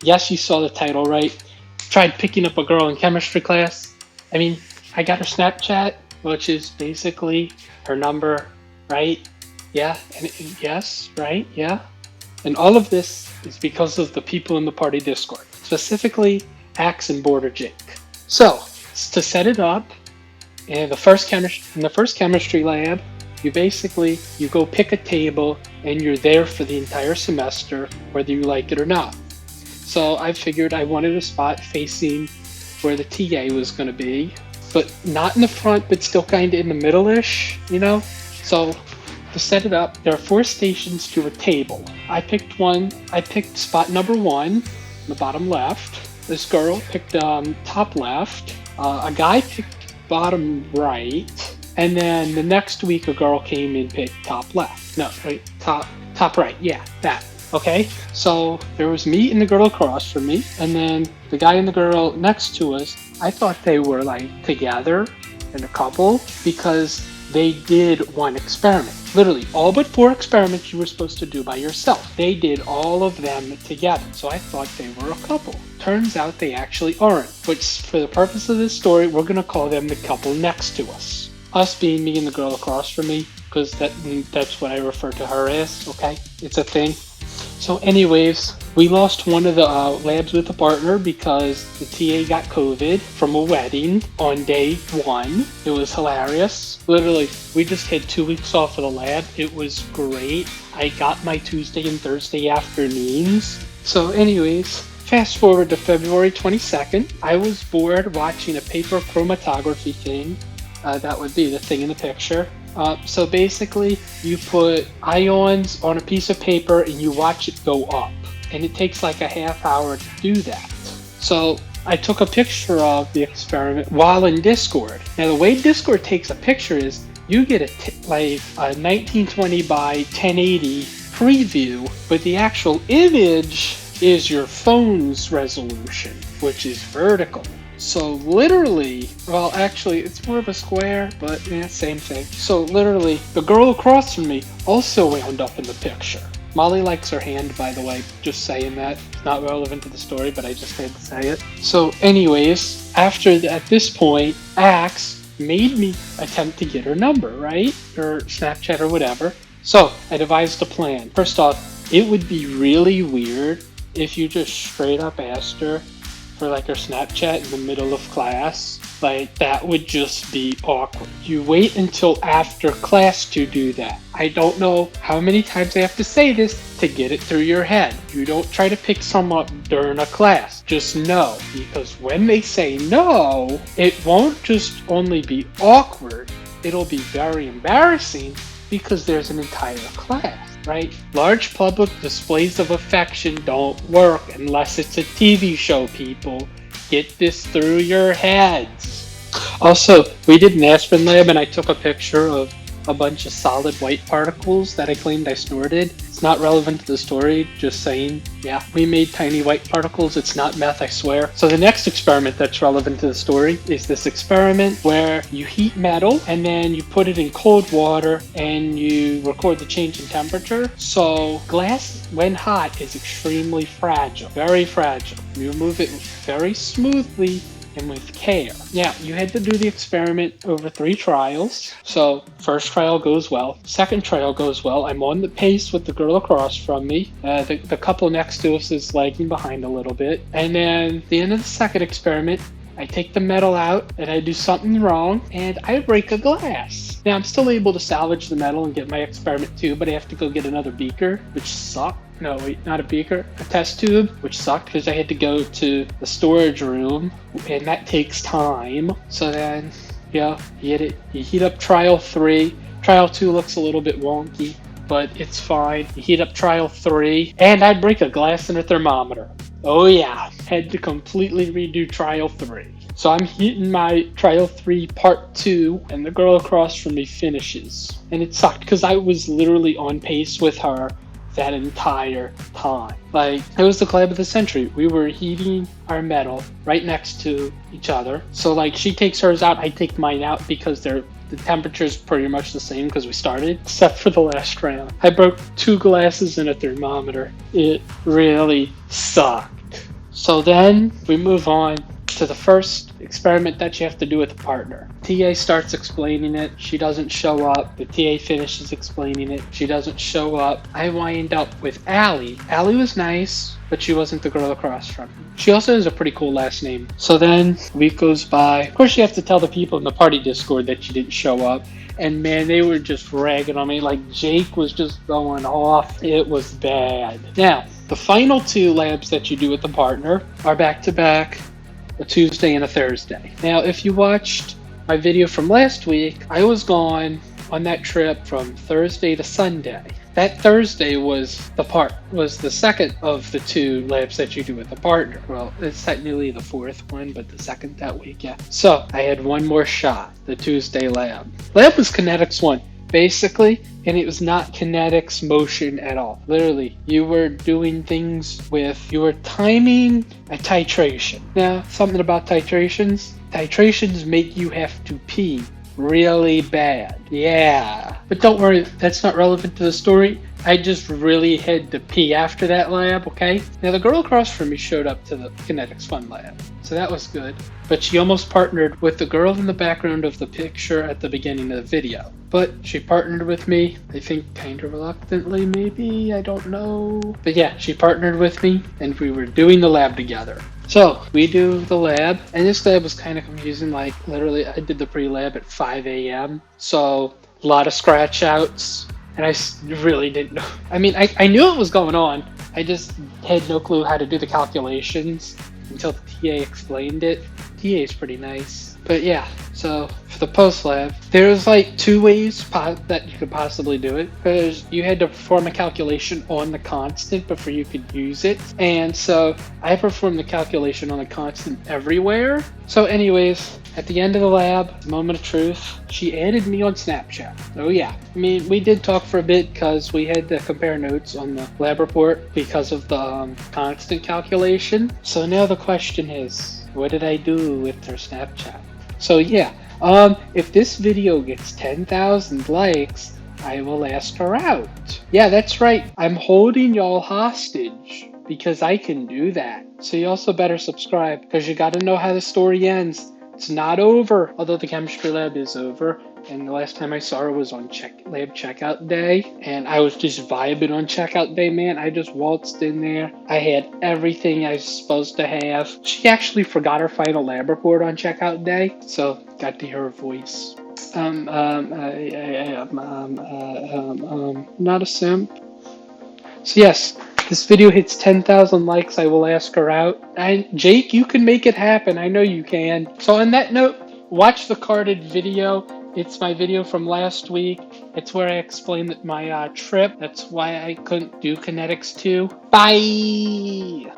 Yes, you saw the title, right? Tried picking up a girl in chemistry class. I mean, I got her Snapchat, which is basically her number, right? Yeah, yes, right? Yeah. And all of this is because of the people in the party Discord, specifically Axe and Border Jake. So, to set it up, in the first chemistry lab, you go pick a table and you're there for the entire semester, whether you like it or not. So I figured I wanted a spot facing where the TA was going to be, but not in the front, but still kind of in the middle-ish, you know? So to set it up, there are 4 stations to a table. I picked spot number 1, the bottom left. This girl picked top left. A guy picked bottom right. And then the next week, a girl came and picked top left. No, right, top right. Yeah, that. Okay, so there was me and the girl across from me, and then the guy and the girl next to us. I thought they were like together in a couple because they did one experiment. Literally, all but 4 experiments you were supposed to do by yourself. They did all of them together, so I thought they were a couple. Turns out they actually aren't, which for the purpose of this story, we're gonna call them the couple next to us. Us being me and the girl across from me, because that's what I refer to her as, okay? It's a thing. So anyways, we lost one of the labs with a partner because the TA got COVID from a wedding on day 1. It was hilarious. Literally, we just had 2 weeks off of the lab. It was great. I got my Tuesday and Thursday afternoons. So anyways, fast forward to February 22nd. I was bored watching a paper chromatography thing. That would be the thing in the picture. So basically, you put ions on a piece of paper and you watch it go up. And it takes like a half hour to do that. So I took a picture of the experiment while in Discord. Now the way Discord takes a picture is you get a 1920 by 1080 preview, but the actual image is your phone's resolution, which is vertical. So literally, well actually it's more of a square, but yeah, same thing. So literally, the girl across from me also wound up in the picture. Molly likes her hand, by the way, just saying that. It's not relevant to the story, but I just had to say it. So anyways, at this point, Axe made me attempt to get her number, right? Or Snapchat or whatever. So I devised a plan. First off, it would be really weird if you just straight up asked her for like her Snapchat in the middle of class. Like, that would just be awkward. You wait until after class to do that. I don't know how many times I have to say this to get it through your head. You don't try to pick someone up during a class. Just know, because when they say no, it won't just only be awkward, it'll be very embarrassing because there's an entire class. Right? Large public displays of affection don't work unless it's a TV show, people. Get this through your heads. Also, we did an Aspen lab and I took a picture of a bunch of solid white particles that I claimed I snorted. It's not relevant to the story, just saying. Yeah, we made tiny white particles. It's not meth, I swear. So the next experiment that's relevant to the story is this experiment where you heat metal and then you put it in cold water and you record the change in temperature. So glass, when hot, is extremely fragile, very fragile. You remove it very smoothly and with care. Now, you had to do the experiment over 3 trials. So, first trial goes well. Second trial goes well. I'm on the pace with the girl across from me. The couple next to us is lagging behind a little bit. And then, the end of the second experiment, I take the metal out and I do something wrong and I break a glass. Now, I'm still able to salvage the metal and get my experiment too, but I have to go get another beaker, which sucked. No, wait, not a beaker, a test tube, which sucked because I had to go to the storage room, and that takes time. So then, yeah, you heat up trial 3. Trial 2 looks a little bit wonky, but it's fine. You heat up trial 3, and I break a glass and a thermometer. Oh yeah, had to completely redo trial 3. So I'm heating my trial 3 part 2, and the girl across from me finishes. And it sucked because I was literally on pace with her that entire time. Like, it was the collab of the century. We were heating our metal right next to each other. So like, she takes hers out, I take mine out because the temperature's pretty much the same because we started, except for the last round. I broke 2 glasses and a thermometer. It really sucked. So then we move on to the first experiment that you have to do with a partner. TA starts explaining it. She doesn't show up. The TA finishes explaining it. She doesn't show up. I wind up with Allie. Allie was nice, but she wasn't the girl across from me. She also has a pretty cool last name. So then a week goes by. Of course, you have to tell the people in the party Discord that you didn't show up. And man, they were just ragging on me. Like Jake was just going off. It was bad. Now, the final two labs that you do with the partner are back to back, a Tuesday and a Thursday. Now, if you watched my video from last week, I was gone on that trip from Thursday to Sunday. That Thursday was the second of the two labs that you do with a partner. Well, it's technically the fourth one, but the second that week, yeah. So I had one more shot, the Tuesday lab. Lab was Kinetics 1, basically, and it was not Kinetics motion at all. Literally, you were doing things you were timing a titration. Now, something about titrations. Titrations make you have to pee really bad. Yeah. But don't worry, that's not relevant to the story. I just really had to pee after that lab, okay? Now, the girl across from me showed up to the Kinetics Fun lab, so that was good. But she almost partnered with the girl in the background of the picture at the beginning of the video. But she partnered with me, I think kind of reluctantly, maybe, I don't know. But yeah, she partnered with me, and we were doing the lab together. So we do the lab, and this lab was kind of confusing. Like literally, I did the pre-lab at 5 a.m. So a lot of scratch outs, and I really didn't know. I mean, I knew it was going on. I just had no clue how to do the calculations until the TA explained it. TA is pretty nice. But yeah, so for the post lab, there's like two ways that you could possibly do it, because you had to perform a calculation on the constant before you could use it. And so I performed the calculation on the constant everywhere. So anyways, at the end of the lab, moment of truth, she added me on Snapchat. Oh yeah, I mean, we did talk for a bit because we had to compare notes on the lab report because of the constant calculation. So now the question is, what did I do with her Snapchat? So yeah, if this video gets 10,000 likes, I will ask her out. Yeah, that's right. I'm holding y'all hostage because I can do that. So you also better subscribe because you gotta know how the story ends. It's not over, although the chemistry lab is over. And the last time I saw her was on lab checkout day. And I was just vibing on checkout day, man. I just waltzed in there. I had everything I was supposed to have. She actually forgot her final lab report on checkout day. So got to hear her voice. Not a simp. So yes, this video hits 10,000 likes, I will ask her out. And Jake, you can make it happen. I know you can. So on that note, watch the carded video. It's my video from last week. It's where I explained my trip. That's why I couldn't do Kinetics 2. Bye!